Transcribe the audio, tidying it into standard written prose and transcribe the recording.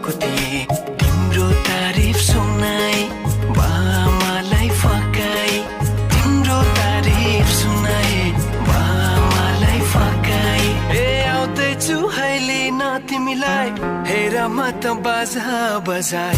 भएको थिएँ तिम्रो तारिफ सुनाई बामालाई फकाई तिम्रो तारिफ सुनाई बामालाई फकाई ए आउँदैछु अहिले न तिमीलाई हेर म त बाजा बजाई